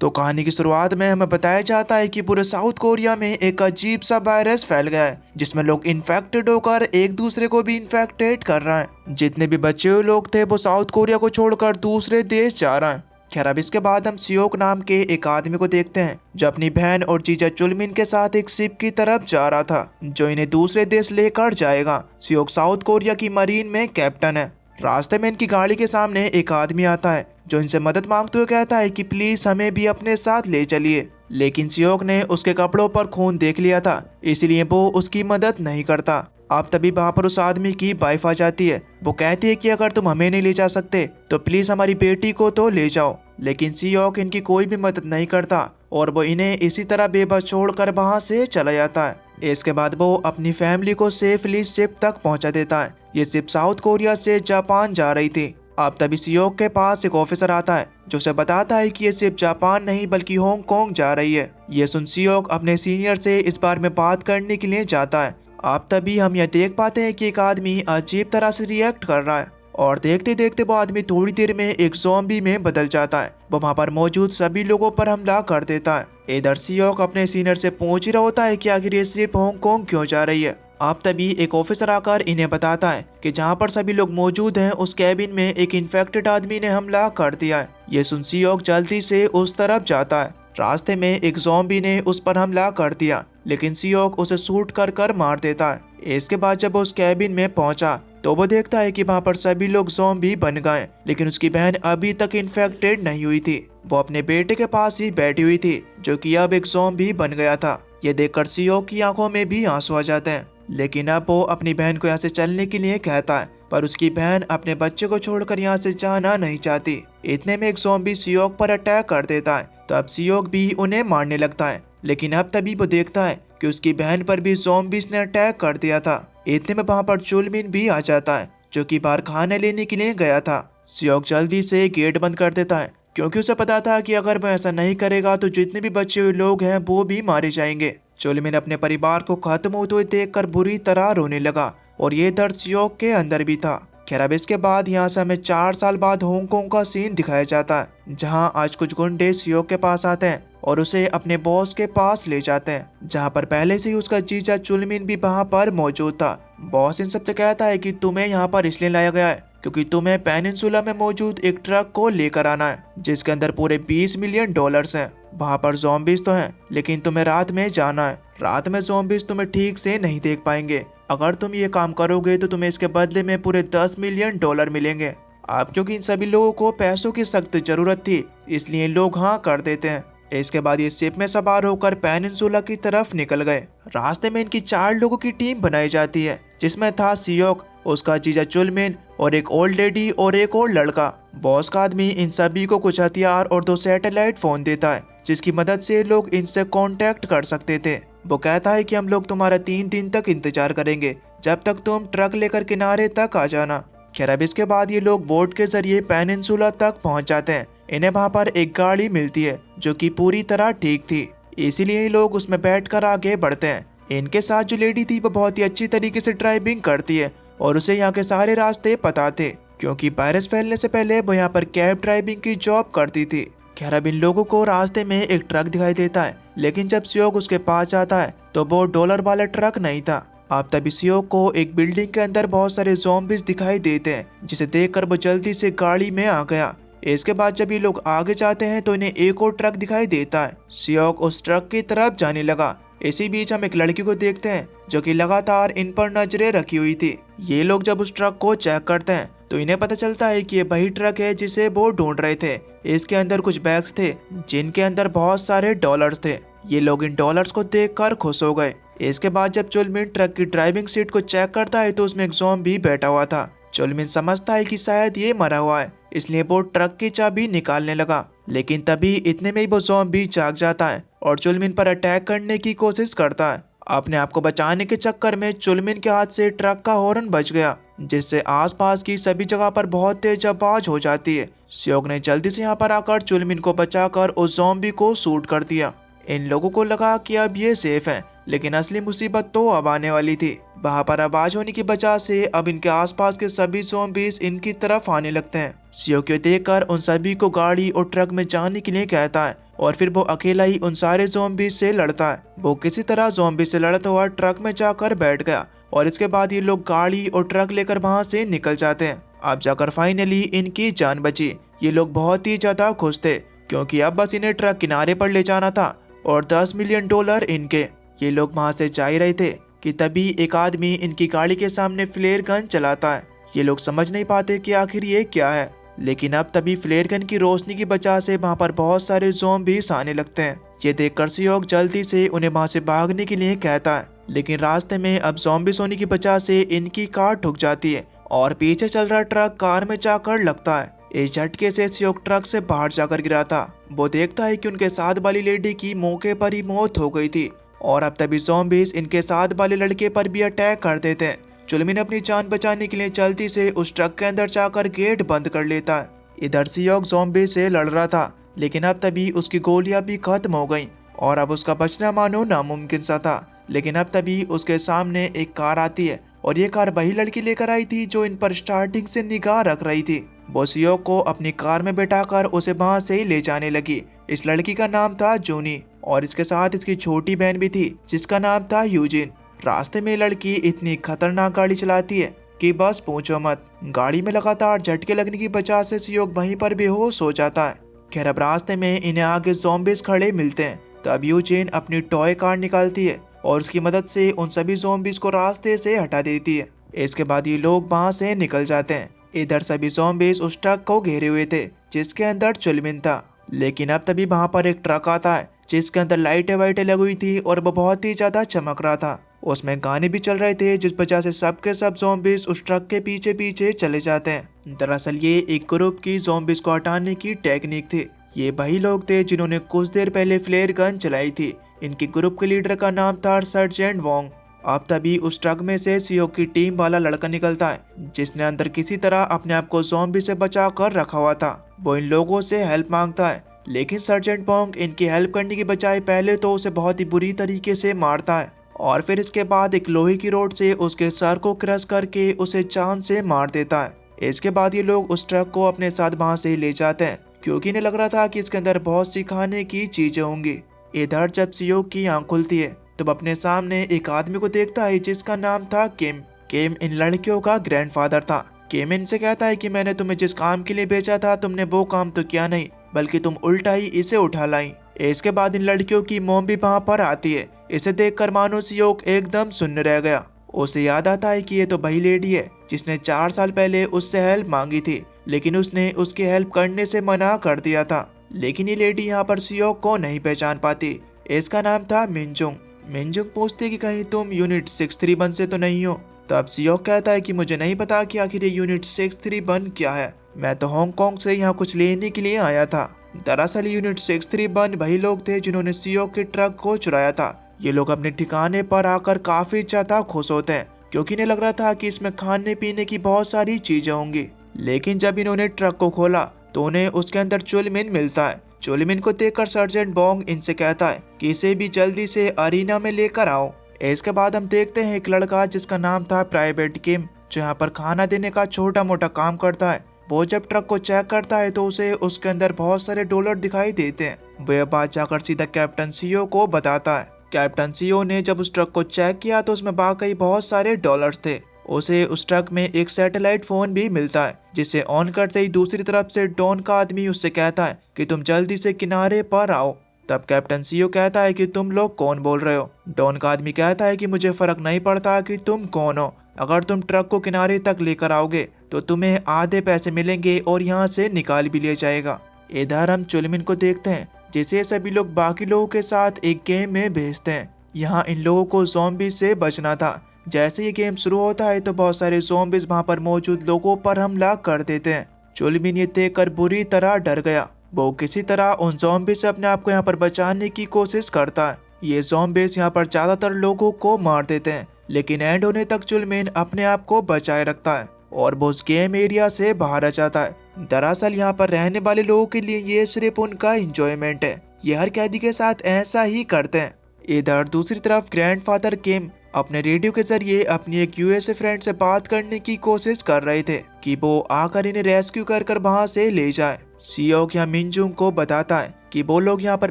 तो कहानी की शुरुआत में हमें बताया जाता है कि पूरे साउथ कोरिया में एक अजीब सा वायरस फैल गया है जिसमें लोग इन्फेक्टेड होकर एक दूसरे को भी इन्फेक्टेड कर रहे हैं। जितने भी बचे हुए लोग थे वो साउथ कोरिया को छोड़कर दूसरे देश जा रहे हैं। खैर अब इसके बाद हम सियोक नाम के एक आदमी को देखते हैं जो अपनी बहन और जीजा चुलमिन के साथ एक शिप की तरफ जा रहा था जो इन्हें दूसरे देश लेकर जाएगा। सियोक साउथ कोरिया की मरीन में कैप्टन है। रास्ते में इनकी गाड़ी के सामने एक आदमी आता है जो इनसे मदद मांगते हुए कहता है कि प्लीज हमें भी अपने साथ ले चलिए, लेकिन सियोक ने उसके कपड़ों पर खून देख लिया था इसलिए वो उसकी मदद नहीं करता। अब तभी वहां पर उस आदमी की वाइफ आ जाती है। वो कहती है कि अगर तुम हमें नहीं ले जा सकते तो प्लीज हमारी बेटी को तो ले जाओ, लेकिन सियोक इनकी कोई भी मदद नहीं करता और वो इन्हें इसी तरह बेबस छोड़कर वहां से चला जाता है। इसके बाद वो अपनी फैमिली को सेफली शिप तक पहुंचा देता है। ये शिप साउथ कोरिया से जापान जा रही थी। अब तभी सियोक के पास एक ऑफिसर आता है जो उसे बताता है कि ये शिप जापान नहीं बल्कि हांगकांग जा रही है। ये सुन सियोक अपने सीनियर से इस बारे में बात करने के लिए जाता है। अब तभी हम यह देख पाते हैं कि एक आदमी अजीब तरह से रिएक्ट कर रहा है और देखते देखते वो आदमी थोड़ी देर में एक ज़ॉम्बी में बदल जाता है। वो वहाँ पर मौजूद सभी लोगों पर हमला कर देता है। इधर सियोक अपने सीनियर से पूछ ही रहा होता है कि आखिर ये शिप हांगकांग क्यों जा रही है। अब तभी एक ऑफिसर आकर इन्हें बताता है कि जहाँ पर सभी लोग मौजूद हैं उस कैबिन में एक इन्फेक्टेड आदमी ने हमला कर दिया है। ये सुन सियोक जल्दी से उस तरफ जाता है। रास्ते में एक ज़ॉम्बी ने उस पर हमला कर दिया लेकिन सियोक उसे शूट कर कर मार देता है। इसके बाद जब वो उस कैबिन में पहुंचा तो वो देखता है कि वहाँ पर सभी लोग ज़ॉम्बी बन गए, लेकिन उसकी बहन अभी तक इन्फेक्टेड नहीं हुई थी। वो अपने बेटे के पास ही बैठी हुई थी जो कि अब एक ज़ॉम्बी बन गया था। ये देखकर सियोक की आंखों में भी आंसू आ जाते हैं, लेकिन अब वो अपनी बहन को यहाँ से चलने के लिए कहता है पर उसकी बहन अपने बच्चे को छोड़कर यहाँ से जाना नहीं चाहती। इतने में एक ज़ॉम्बी सियोक पर अटैक कर देता है तो अब सियोक भी उन्हें मारने लगता है, लेकिन अब तभी वो देखता है कि उसकी बहन पर भी ज़ॉम्बीज़ ने अटैक कर दिया था। इतने में वहाँ पर चुलमिन भी आ जाता है जो कि बाहर खाना लेने के लिए गया था। सियोक जल्दी से गेट बंद कर देता है क्योंकि उसे पता था कि अगर वो ऐसा नहीं करेगा तो जितने भी बचे हुए लोग हैं वो भी मारे जाएंगे। चुलमिन अपने परिवार को खत्म होते हुए देखकर बुरी तरह रोने लगा और ये दर्द सियोक के अंदर भी था। खैर अब इसके बाद यहाँ से हमें 4 साल बाद हांगकांग का सीन दिखाया जाता है जहाँ आज कुछ गुंडे सियोक के पास आते हैं और उसे अपने बॉस के पास ले जाते हैं, जहाँ पर पहले से ही उसका जीजा चुलमिन भी वहाँ पर मौजूद था। बॉस इन सबसे कहता है कि तुम्हें यहाँ पर इसलिए लाया गया है क्योंकि तुम्हें पेनिनसुला में मौजूद एक ट्रक को लेकर आना है जिसके अंदर पूरे $20 मिलियन हैं। वहाँ पर ज़ॉम्बीज़ तो हैं लेकिन तुम्हें रात में जाना है। रात में ज़ॉम्बीज़ तुम्हें ठीक से नहीं देख पाएंगे। अगर तुम ये काम करोगे तो तुम्हें इसके बदले में पूरे $10 मिलियन मिलेंगे। अब क्योंकि इन सभी लोगों को पैसों की सख्त जरूरत थी इसलिए लोग हाँ कर देते हैं। इसके बाद ये शिप में सवार होकर पेनिनसुला की तरफ निकल गए। रास्ते में इनकी 4 लोगों की टीम बनाई जाती है जिसमें था सियोक, उसका जीजा चुलमिन और एक ओल्ड लेडी और एक और लड़का। बॉस का आदमी इन सभी को कुछ हथियार और 2 सैटेलाइट फोन देता है जिसकी मदद से लोग इनसे कांटेक्ट कर सकते थे। वो कहता है कि हम लोग तुम्हारा 3 दिन तक इंतजार करेंगे जब तक तुम ट्रक लेकर किनारे तक आ जाना। खैर अब इसके बाद ये लोग बोट के जरिए पेनिनसुला तक पहुंच जाते हैं। इन्हें वहां पर एक गाड़ी मिलती है जो कि पूरी तरह ठीक थी, इसीलिए ये लोग उसमें बैठकर आगे बढ़ते हैं। इनके साथ जो लेडी थी वो बहुत ही अच्छी तरीके से ड्राइविंग करती है और उसे यहाँ के सारे रास्ते पता थे क्योंकि वायरस फैलने से पहले वो यहाँ पर कैब ड्राइविंग की जॉब करती थी। खैर अब इन लोगों को रास्ते में एक ट्रक दिखाई देता है, लेकिन जब सियोक उसके पास जाता है तो वो डॉलर वाला ट्रक नहीं था। अब तभी सियोक को एक बिल्डिंग के अंदर बहुत सारे ज़ॉम्बीज़ दिखाई देते हैं जिसे देखकर वो जल्दी से गाड़ी में आ गया। इसके बाद जब ये लोग आगे जाते हैं तो इन्हें एक और ट्रक दिखाई देता है। सियोक उस ट्रक की तरफ जाने लगा। इसी बीच हम एक लड़की को देखते हैं जो कि लगातार इन पर नजरें रखी हुई थी। ये लोग जब उस ट्रक को चेक करते हैं तो इन्हें पता चलता है कि ये वही ट्रक है जिसे वो ढूंढ रहे थे। इसके अंदर कुछ बैग्स थे जिनके अंदर बहुत सारे डॉलर्स थे। ये लोग इन डॉलर्स को देखकर खुश हो गए। इसके बाद जब चुलमिन ट्रक की ड्राइविंग सीट को चेक करता है तो उसमें एक ज़ॉम्बी बैठा हुआ था। चुलमिन समझता है कि शायद ये मरा हुआ है, इसलिए वो ट्रक की चाबी निकालने लगा, लेकिन तभी इतने में ही वो ज़ॉम्बी जाग जाता है और चुलमिन पर अटैक करने की कोशिश करता है। अपने आप को बचाने के चक्कर में चुलमिन के हाथ से ट्रक का हॉर्न बज गया जिससे आसपास की सभी जगह पर बहुत तेज आवाज हो जाती है। सियोक ने जल्दी से यहाँ पर आकर चुलमिन को बचाकर उस ज़ॉम्बी को शूट कर दिया। इन लोगों को लगा कि अब ये सेफ है, लेकिन असली मुसीबत तो अब आने वाली थी। वहाँ पर आवाज होने की वजह से अब इनके आसपास के सभी ज़ॉम्बीज़ इनकी तरफ आने लगते हैं। सियोक को देखकर उन सभी को गाड़ी और ट्रक में जाने के लिए कहता है और फिर वो अकेला ही उन सारे ज़ॉम्बी से लड़ता है। वो किसी तरह ज़ॉम्बी से लड़ता हुआ ट्रक में जाकर बैठ गया और इसके बाद ये लोग गाड़ी और ट्रक लेकर वहां से निकल जाते हैं। अब जाकर फाइनली इनकी जान बची। ये लोग बहुत ही ज्यादा खुश थे क्योंकि अब बस इन्हें ट्रक किनारे पर ले जाना था और $10 मिलियन इनके। ये लोग वहां से जा ही रहे थे कि तभी एक आदमी इनकी गाड़ी के सामने फ्लेयर गन चलाता है। ये लोग समझ नहीं पाते कि आखिर ये क्या है, लेकिन अब तभी फ्लेयर गन की रोशनी की वजह से वहां पर बहुत सारे ज़ॉम्बीज़ आने लगते हैं। ये देखकर सियोक जल्दी से उन्हें वहां से भागने के लिए कहता है, लेकिन रास्ते में अब ज़ॉम्बीज़ होने की वजह से इनकी कार ठुक जाती है और पीछे चल रहा ट्रक कार में जाकर लगता है। इस झटके से सियोक ट्रक से बाहर जाकर गिरा था। वो देखता है कि उनके साथ वाली लेडी की मौके पर ही मौत हो गई थी और अब तभी ज़ॉम्बीज़ इनके साथ वाले लड़के पर भी अटैक कर देते हैं। चुलमिन अपनी जान बचाने के लिए जल्दी से उस ट्रक के अंदर जाकर गेट बंद कर लेता है। इधर सियोक ज़ॉम्बी से लड़ रहा था, लेकिन अब तभी उसकी गोलियां भी खत्म हो गईं और अब उसका बचना मानो नामुमकिन सा था। लेकिन अब तभी उसके सामने एक कार आती है और ये कार वही लड़की लेकर आई थी जो इन पर स्टार्टिंग से निगाह रख रही थी। वो सियोक को अपनी कार में बैठाकर उसे वहां से ही ले जाने लगी। इस लड़की का नाम था जूनी और इसके साथ इसकी छोटी बहन भी थी जिसका नाम था यूजिन। रास्ते में लड़की इतनी खतरनाक गाड़ी चलाती है कि बस पूछो मत। गाड़ी में लगातार झटके लगने की वजह से सियोक वहीं पर बेहोश हो जाता है। खैर अब रास्ते में इन्हें आगे ज़ॉम्बीज़ खड़े मिलते हैं। तब यूजिन अपनी टॉय कार निकालती है और उसकी मदद से उन सभी ज़ॉम्बीज़ को रास्ते से हटा देती है। इसके बाद ये लोग वहां से निकल जाते हैं। इधर सभी ज़ॉम्बीज़ उस ट्रक को घेरे हुए थे जिसके अंदर चुलमिन था, लेकिन अब तभी वहां पर एक ट्रक आता है जिसके अंदर लाइटें वाइटें लगी हुई थी और वो बहुत ही ज्यादा चमक रहा था। उसमें गाने भी चल रहे थे जिस वजह से सबके सब ज़ॉम्बीज़ उस ट्रक के पीछे पीछे चले जाते हैं। दरअसल ये एक ग्रुप की ज़ॉम्बीज़ को हटाने की टेक्निक थी। ये वही लोग थे जिन्होंने कुछ देर पहले फ्लेयर गन चलाई थी। इनके ग्रुप के लीडर का नाम था सर्जेंट वोंग। अब तभी उस ट्रक में से सियोक की टीम वाला लड़का निकलता है जिसने अंदर किसी तरह अपने आप को ज़ॉम्बी से बचा कर रखा हुआ था। वो इन लोगों से हेल्प मांगता है, लेकिन सर्जेंट वोंग इनकी हेल्प करने की बजाय पहले तो उसे बहुत ही बुरी तरीके से मारता है और फिर इसके बाद एक लोहे की रोड से उसके सर को क्रश करके उसे जान से मार देता है। इसके बाद ये लोग उस ट्रक को अपने साथ वहां से ले जाते हैं क्योंकि इन्हें लग रहा था कि इसके अंदर बहुत सी खाने की चीजें होंगी। इधर जब सियोक की आंख खुलती है तो अपने सामने एक आदमी को देखता है जिसका नाम था किम। किम इन लड़कियों का ग्रैंडफादर था। किम इनसे कहता है कि मैंने तुम्हें जिस काम के लिए भेजा था तुमने वो काम तो किया नहीं, बल्कि तुम उल्टा ही इसे उठा लाई। इसके बाद इन लड़कियों की मॉम भी वहां पर आती है। इसे देखकर मानो सियोक एकदम सुन्न रह गया। उसे याद आता है कि ये तो वही लेडी है जिसने 4 साल पहले उससे हेल्प मांगी थी, लेकिन उसने उसकी हेल्प करने से मना कर दिया था। लेकिन ये लेडी यहाँ पर सियोक को नहीं पहचान पाती। इसका नाम था मिनजुंग। मिनजुंग पूछती कि कहीं तुम यूनिट 631 से तो नहीं हो। तब सियोक कहता है कि मुझे नहीं पता कि आखिर ये यूनिट 631 क्या है, मैं तो हांगकांग से यहाँ कुछ लेने के लिए आया था। दरअसल यूनिट 631 वही लोग थे जिन्होंने सियोक के ट्रक को चुराया था। ये लोग अपने ठिकाने पर आकर काफी ज्यादा खुश होते हैं क्योंकि इन्हें लग रहा था कि इसमें खाने पीने की बहुत सारी चीजें होंगी। लेकिन जब इन्होंने ट्रक को खोला तो उन्हें उसके अंदर चुलमिन मिलता है। चुलमिन को देखकर सर्जेंट वोंग इनसे कहता है कि इसे भी जल्दी से अरीना में लेकर आओ। इसके बाद हम देखते हैं एक लड़का जिसका नाम था प्राइवेट किम, जो यहाँ पर खाना देने का छोटा मोटा काम करता है। वो जब ट्रक को चेक करता है तो उसे उसके अंदर बहुत सारे डॉलर दिखाई देते हैं। वो यह बात जाकर सीधा कैप्टन सीओ को बताता है। कैप्टन सीओ ने जब उस ट्रक को चेक किया तो उसमें वाकई बहुत सारे डॉलर्स थे। उसे उस ट्रक में एक सैटेलाइट फोन भी मिलता है जिसे ऑन करते ही दूसरी तरफ से डॉन का आदमी उससे कहता है कि तुम जल्दी से किनारे पर आओ। तब कैप्टन सीओ कहता है कि तुम लोग कौन बोल रहे हो। डॉन का आदमी कहता है कि मुझे फर्क नहीं पड़ता कि तुम कौन हो, अगर तुम ट्रक को किनारे तक लेकर आओगे तो तुम्हें आधे पैसे मिलेंगे और यहाँ से निकाल भी लिया जाएगा। इधर हम चुलमिन को देखते हैं जिसे सभी लोग बाकी लोगों के साथ एक गेम में भेजते हैं। यहाँ इन लोगों को ज़ॉम्बी से बचना था। जैसे ये गेम शुरू होता है तो बहुत सारे ज़ॉम्बीज़ वहाँ पर मौजूद लोगों पर हमला कर देते हैं। चुलमिन ये देखकर बुरी तरह डर गया। वो किसी तरह उन ज़ॉम्बीज़ से अपने आप को यहाँ पर बचाने की कोशिश करता है। ये ज़ॉम्बीज़ यहाँ पर ज्यादातर लोगों को मार देते हैं, लेकिन एंड होने तक चुलमिन अपने आप को बचाए रखता है और वो उस गेम एरिया से बाहर आ जाता है। दरअसल यहाँ पर रहने वाले लोगों के लिए ये सिर्फ उनका इंजॉयमेंट है। ये हर कैदी के साथ ऐसा ही करते हैं। इधर दूसरी तरफ ग्रैंडफादर किम अपने रेडियो के जरिए अपनी एक यूएसए फ्रेंड से बात करने की कोशिश कर रहे थे कि वो आकर इन्हें रेस्क्यू कर वहां से ले जाए। सियोक या मिनजुंग को बताता है कि वो लोग यहाँ पर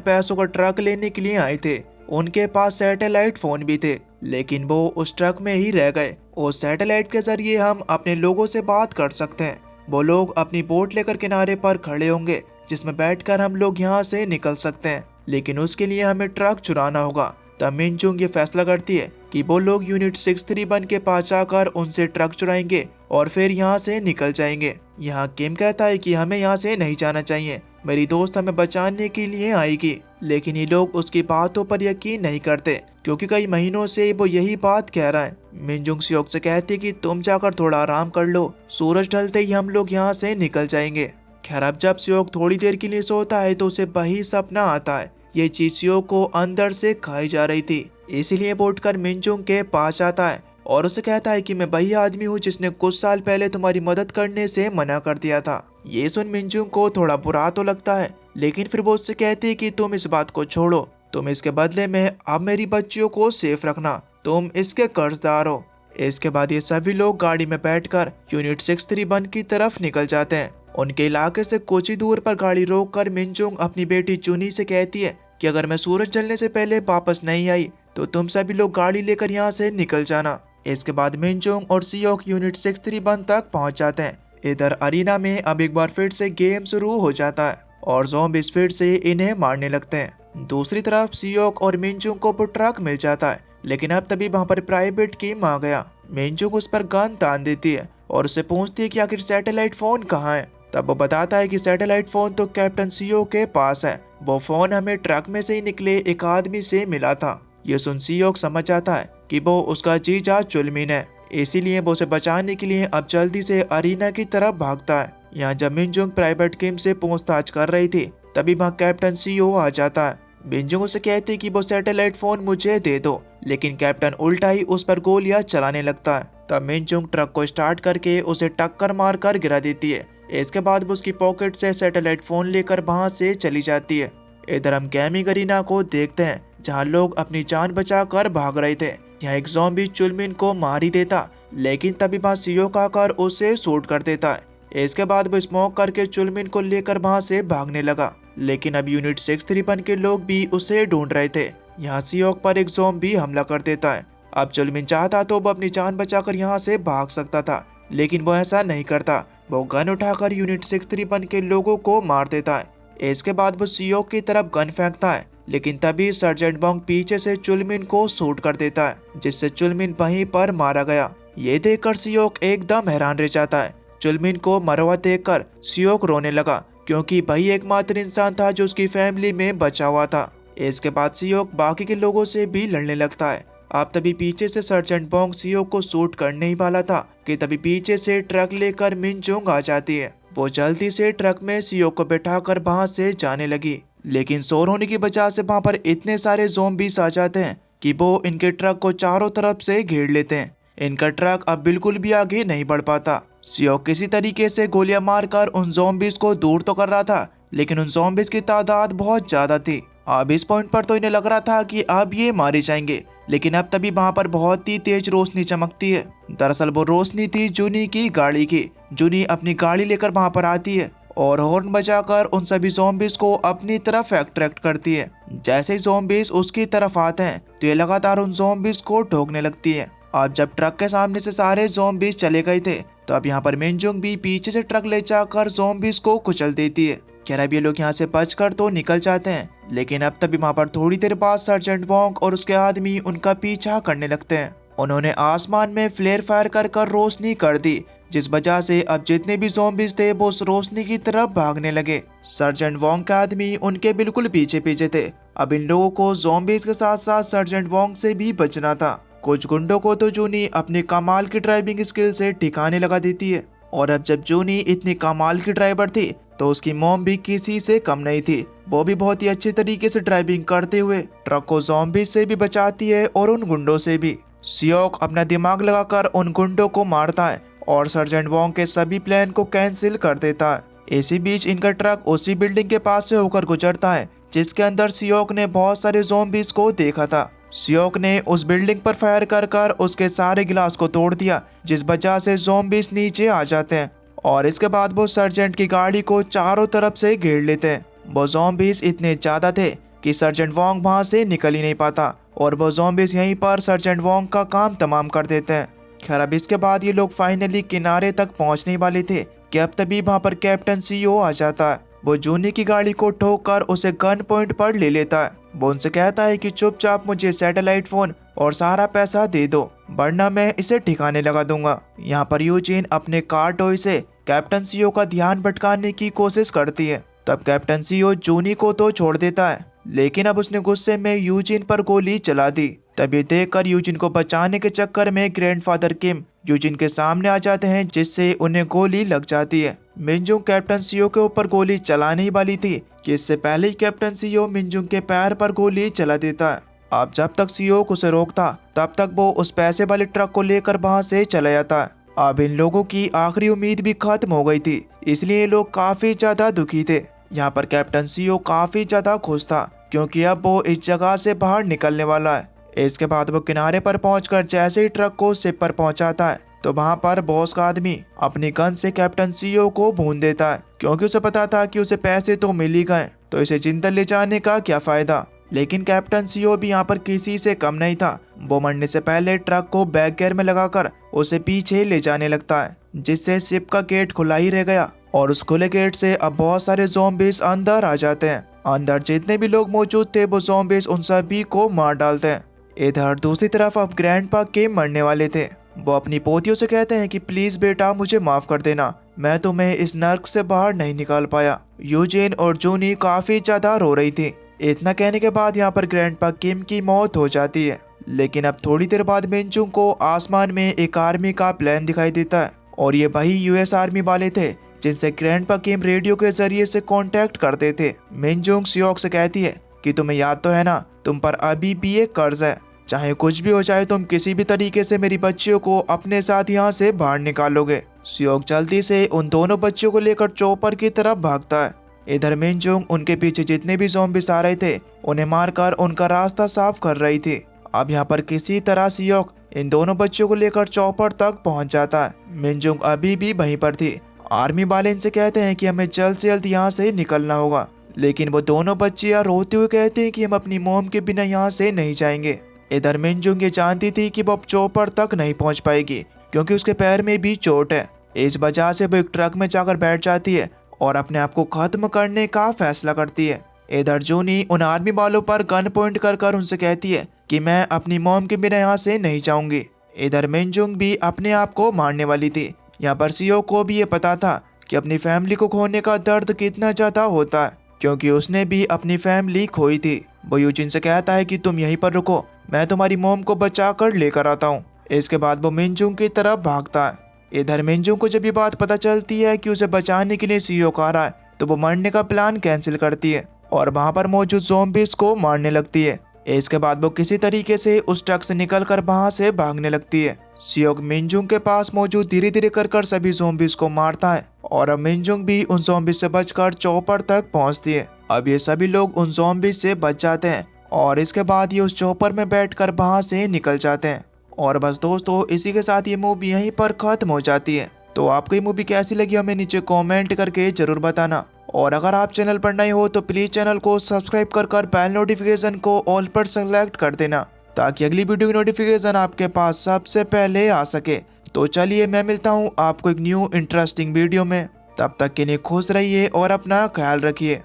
पैसों का ट्रक लेने के लिए आए थे। उनके पास सैटेलाइट फोन भी थे, लेकिन वो उस ट्रक में ही रह गए। उस सैटेलाइट के जरिए हम अपने लोगों से बात कर सकते हैं। वो लोग अपनी बोट लेकर किनारे पर खड़े होंगे, जिसमें बैठकर हम लोग यहाँ से निकल सकते हैं, लेकिन उसके लिए हमें ट्रक चुराना होगा। तब मिनचुंग ये फैसला करती है कि वो लोग यूनिट 631 के पास जाकर उनसे ट्रक चुराएंगे और फिर यहाँ से निकल जाएंगे। यहाँ किम कहता है कि हमें यहाँ से नहीं जाना चाहिए, मेरी दोस्त हमें बचाने के लिए आएगी। लेकिन ये लोग उसकी बातों पर यकीन नहीं करते, क्योंकि कई महीनों से वो यही बात कह रहा है। मिनजुंग सियोक से कहती है कि तुम जाकर थोड़ा आराम कर लो, सूरज ढलते ही हम लोग यहाँ से निकल जाएंगे। खैर, अब जब सियोक थोड़ी देर के लिए सोता है तो उसे वही सपना आता है। ये चीज सियोक को अंदर से खाई जा रही थी, इसीलिए वो उठकर मिनजुंग के पास आता है और उसे कहता है कि मैं वही आदमी हूँ जिसने कुछ साल पहले तुम्हारी मदद करने से मना कर दिया था। ये सुन मिनजुंग को थोड़ा बुरा तो लगता है, लेकिन फिर वो उससे कहती है कि तुम इस बात को छोड़ो, तुम इसके बदले में अब मेरी बच्चियों को सेफ रखना, तुम इसके कर्जदार हो। इसके बाद ये सभी लोग गाड़ी में बैठकर यूनिट 631 की तरफ निकल जाते हैं। उनके इलाके से कुछ ही दूर पर गाड़ी रोककर मिनजुंग अपनी बेटी चुनी से कहती है कि अगर मैं सूरज ढलने से पहले वापस नहीं आई तो तुम सभी लोग गाड़ी लेकर यहाँ से निकल जाना। इसके बाद मिनजुंग और सियोक यूनिट 631 तक पहुँच जाते हैं। इधर अरीना में अब एक बार फिर से गेम शुरू हो जाता है और ज़ॉम्बीज़ फिर से इन्हें मारने लगते हैं। दूसरी तरफ सियोक और मिनजुंग को ट्रक मिल जाता है, लेकिन अब तभी वहाँ पर प्राइवेट किम आ गया। मिनजुंग उस पर गन तान देती है और उससे पूछती है कि आखिर सैटेलाइट फोन कहाँ है। तब वो बताता है कि सैटेलाइट फोन तो कैप्टन सियोक के पास है, वो फोन हमें ट्रक में से ही निकले एक आदमी से मिला था। ये सुन सियोक समझ जाता है कि वो उसका जीजा चुलमिन है, इसीलिए वो उसे बचाने के लिए अब जल्दी से अरीना की तरफ भागता है। यहाँ जब मिनजुंग प्राइवेट किम से पूछताछ कर रही थी, तभी वहाँ कैप्टन सीओ आ जाता है। मिनजुंग उसे कहती है कि वो सैटेलाइट फोन मुझे दे दो, लेकिन कैप्टन उल्टा ही उस पर गोलियां चलाने लगता है। तब मिनजुंग ट्रक को स्टार्ट करके उसे टक्कर मारकर गिरा देती है। इसके बाद वो उसकी पॉकेट से सैटेलाइट फोन लेकर वहाँ से चली जाती है। इधर हम गैमी गरीना को देखते हैं, जहाँ लोग अपनी जान बचाकर भाग रहे थे। यहाँ एक ज़ॉम्बी चुलमिन को मार ही देता, लेकिन तभी वहाँ सियोक आकर उसे शूट कर देता है। इसके बाद वो स्मोक करके चुलमिन को लेकर वहाँ से भागने लगा, लेकिन अब यूनिट 631 के लोग भी उसे ढूंढ रहे थे। यहाँ सियोक पर एक ज़ॉम्बी हमला कर देता है। अब चुलमिन चाहता तो वो अपनी जान बचाकर यहाँ से भाग सकता था, लेकिन वो ऐसा नहीं करता। वो गन उठाकर यूनिट 631 के लोगों को मार देता है। इसके बाद वो सियोक की तरफ गन फेंकता है, लेकिन तभी सर्जेंट बॉन्ग पीछे से चुलमिन को शूट कर देता है, जिससे चुलमिन वहीं पर मारा गया। ये देखकर सियोक एकदम हैरान रह जाता है। चुलमिन को मरा हुआ देखकर सियोक रोने लगा, क्योंकि वही एकमात्र इंसान था जो उसकी फैमिली में बचा हुआ था। इसके बाद सियोक बाकी के लोगों से भी लड़ने लगता है। अब तभी पीछे से सर्जेंट बॉन्ग सियोक को शूट करने ही वाला था कि तभी पीछे से ट्रक लेकर मिनजुंग आ जाती है। वो जल्दी से ट्रक में सियोक को बैठाकर वहां से जाने लगी, लेकिन शोर होने की वजह से वहां पर इतने सारे ज़ॉम्बीज़ आ जाते हैं कि वो इनके ट्रक को चारों तरफ से घेर लेते हैं। इनका ट्रक अब बिल्कुल भी आगे नहीं बढ़ पाता। सियोक किसी तरीके से गोलियां मारकर उन ज़ॉम्बीज़ को दूर तो कर रहा था, लेकिन उन ज़ॉम्बीज़ की तादाद बहुत ज्यादा थी। अब इस पॉइंट पर तो इन्हें लग रहा था कि अब ये मारे जाएंगे, लेकिन अब तभी वहां पर बहुत ही तेज रोशनी चमकती है। दरअसल वो रोशनी थी जूनी की गाड़ी की। जूनी अपनी गाड़ी लेकर वहां पर आती है और हॉर्न बजाकर उन सभी ज़ॉम्बीज़ को अपनी तरफ अट्रैक्ट करती है। जैसे ही ज़ॉम्बीज़ उसकी तरफ आते हैं तो ये लगातार उन ज़ॉम्बीज़ को ठोकने लगती है। अब जब ट्रक के सामने से सारे ज़ॉम्बीज़ चले गए थे, तो अब यहाँ पर मिनजुंग भी पीछे से ट्रक ले जाकर ज़ॉम्बीज़ को कुचल देती है। खैर, अब ये लोग यहाँ से बचकर तो निकल जाते हैं, लेकिन अब तभी वहाँ पर थोड़ी देर बाद सर्जेंट बॉन्ग और उसके आदमी उनका पीछा करने लगते हैं। उन्होंने आसमान में फ्लेयर फायर कर रोशनी कर दी, जिस वजह से अब जितने भी ज़ॉम्बीज़ थे वो उस रोशनी की तरफ भागने लगे। सर्जेंट वॉन्ग का आदमी उनके बिल्कुल पीछे पीछे थे। अब इन लोगों को ज़ॉम्बीज़ के साथ साथ सर्जेंट वॉन्ग से भी बचना था। कुछ गुंडों को तो जूनी अपनी कमाल की ड्राइविंग स्किल से ठिकाने लगा देती है, और अब जब जूनी इतनी कमाल की ड्राइवर थी तो उसकी मॉम भी किसी से कम नहीं थी। वो भी बहुत ही अच्छे तरीके से ड्राइविंग करते हुए ट्रक को ज़ॉम्बीज़ से भी बचाती है और उन गुंडों से भी। सियोक अपना दिमाग लगाकर उन गुंडों को मारता है और सर्जेंट वॉन्ग के सभी प्लान को कैंसिल कर देता है। इसी बीच इनका ट्रक उसी बिल्डिंग के पास से होकर गुजरता है जिसके अंदर सियोक ने बहुत सारे ज़ॉम्बीज़ को देखा था। सियोक ने उस बिल्डिंग पर फायर कर उसके सारे गिलास को तोड़ दिया, जिस वजह से ज़ॉम्बीज़ नीचे आ जाते हैं, और इसके बाद वो सर्जेंट की गाड़ी को चारों तरफ से घेर लेते हैं। वो ज़ॉम्बीज इतने ज़्यादा थे कि सर्जेंट वोंग वहाँ से निकल ही नहीं पाता और वो ज़ॉम्बीज यहीं पर सर्जेंट वोंग का काम तमाम कर देते हैं। खैर अब इसके बाद ये लोग फाइनली किनारे तक पहुँचने वाले थे कि अब तभी वहाँ पर कैप्टन सीओ आ जाता है। वो जूनी की गाड़ी को ठोक कर उसे गन पॉइंट पर ले लेता है। वो उनसे कहता है कि चुपचाप मुझे सैटेलाइट फोन और सारा पैसा दे दो, वरना मैं इसे ठिकाने लगा दूंगा। यहाँ पर यूजीन अपने कार टॉय से कैप्टन सीओ का ध्यान भटकाने की कोशिश करती है। तब कैप्टन सीओ जूनी को तो छोड़ देता है, लेकिन अब उसने गुस्से में यूजीन पर गोली चला दी। तब ये देखकर यूजीन को बचाने के चक्कर में ग्रैंडफादर किम यूजीन के सामने आ जाते हैं, जिससे उन्हें गोली लग जाती है। मिनजुंग कैप्टन सीओ के ऊपर गोली चलाने ही वाली थी कि इससे पहले ही कैप्टन सीओ मिनजुंग के पैर पर गोली चला देता है। अब जब तक सीओ उसे रोकता तब तक वो उस पैसे वाले ट्रक को लेकर वहां से चला जाता है। अब इन लोगों की आखिरी उम्मीद भी खत्म हो गई थी, इसलिए लोग काफी ज्यादा दुखी थे। यहाँ पर कैप्टन सीओ काफी ज्यादा खुश था क्योंकि अब वो इस जगह से बाहर निकलने वाला है। इसके बाद वो किनारे पर पहुंचकर जैसे ही ट्रक को शिप पर पहुंचाता है तो वहां पर बॉस का आदमी अपनी गन से कैप्टन सीओ को भून देता है, क्योंकि उसे पता था कि उसे पैसे तो मिल ही गए तो इसे जिंदा ले जाने का क्या फायदा। लेकिन कैप्टन सीओ भी यहाँ पर किसी से कम नहीं था। वो मरने से पहले ट्रक को बैक गियर में लगाकर उसे पीछे ले जाने लगता है, जिससे शिप का गेट खुला ही रह गया और उस खुले गेट से अब बहुत सारे ज़ॉम्बीज अंदर आ जाते हैं। अंदर जितने भी लोग मौजूद थे वो ज़ॉम्बीज उन सभी को मार डालते हैं। इधर दूसरी तरफ अब ग्रैंडपा किम मरने वाले थे। वो अपनी पोतियों से कहते हैं कि प्लीज बेटा मुझे माफ कर देना, मैं तुम्हें इस नर्क से बाहर नहीं निकाल पाया। यूजीन और जूनी काफी ज्यादा रो रही थी। इतना कहने के बाद यहाँ पर ग्रैंडपा किम की मौत हो जाती है। लेकिन अब थोड़ी देर बाद मिनजुंग को आसमान में एक आर्मी का प्लेन दिखाई देता है और ये वही यूएस आर्मी वाले थे जिनसे ग्रैंडपा किम रेडियो के जरिए से कांटेक्ट करते थे। मिनजुंग सियोक से कहती है कि तुम्हें याद तो है ना, तुम पर अभी भी एक कर्ज है, चाहे कुछ भी हो जाए तुम किसी भी तरीके से मेरी बच्चियों को अपने साथ यहाँ से बाहर निकालोगे। सियोक जल्दी से उन दोनों बच्चियों को लेकर चौपर की तरफ भागता है। इधर मिनजुंग उनके पीछे जितने भी ज़ॉम्बीज आ रहे थे उन्हें मारकर उनका रास्ता साफ कर रही थी। अब यहाँ पर किसी तरह सियोक इन दोनों बच्चों को लेकर चौपर तक पहुँच जाता है। मिनजुंग अभी भी वहीं पर थी। आर्मी वाले इनसे कहते हैं कि हमें जल्द से जल्द यहाँ से निकलना होगा, लेकिन वो दोनों बच्चियाँ रोते हुए कहते हैं कि हम अपनी मोम के बिना यहाँ से नहीं जाएंगे। इधर मिनजुंग ये जानती थी कि वो अब चौपर तक नहीं पहुंच पाएगी क्योंकि उसके पैर में भी चोट है। इस वजह से वो एक ट्रक में जाकर बैठ जाती है और अपने आप को खत्म करने का फैसला करती है। इधर जूनी उन आर्मी वालों पर गन पॉइंट कर उनसे कहती है कि मैं अपनी मॉम के बिना यहाँ से नहीं जाऊंगी। इधर मिनजुंग भी अपने आप को मारने वाली थी। यहाँ पर सीओ को भी ये पता था कि अपनी फैमिली को खोने का दर्द कितना ज्यादा होता है, क्योंकि उसने भी अपनी फैमिली खोई थी। वो यूजिन से कहता है कि तुम यहीं पर रुको, मैं तुम्हारी मोम को बचा कर लेकर आता हूँ। इसके बाद वो मिनजुंग की तरफ भागता है। इधर मिनजुंग को जब ये बात पता चलती है कि उसे बचाने के लिए सीओ आ रहा है तो वो मरने का प्लान कैंसिल करती है और वहाँ पर मौजूद ज़ॉम्बीज को मारने लगती है। इसके बाद वो किसी तरीके से उस ट्रक से निकलकर वहाँ से भागने लगती है। सियोक मिनजुंग के पास मौजूद धीरे धीरे कर सभी ज़ॉम्बीज को मारता है और अब मिनजुंग भी उन ज़ॉम्बीज से बचकर चौपर तक पहुँचती है। अब ये सभी लोग उन ज़ॉम्बीज से बच जाते हैं और इसके बाद ये उस चौपर में बैठकर वहाँ से निकल जाते हैं। और बस दोस्तों, इसी के साथ ये मूवी यहीं पर खत्म हो जाती है। तो आपको ये मूवी कैसी लगी हमें नीचे कमेंट करके जरूर बताना। और अगर आप चैनल पर नए हो तो प्लीज़ चैनल को सब्सक्राइब कर बेल नोटिफिकेशन को ऑल पर सेलेक्ट कर देना, ताकि अगली वीडियो की नोटिफिकेशन आपके पास सबसे पहले आ सके। तो चलिए, मैं मिलता हूँ आपको एक न्यू इंटरेस्टिंग वीडियो में। तब तक के लिए खुश रहिए और अपना ख्याल रखिए।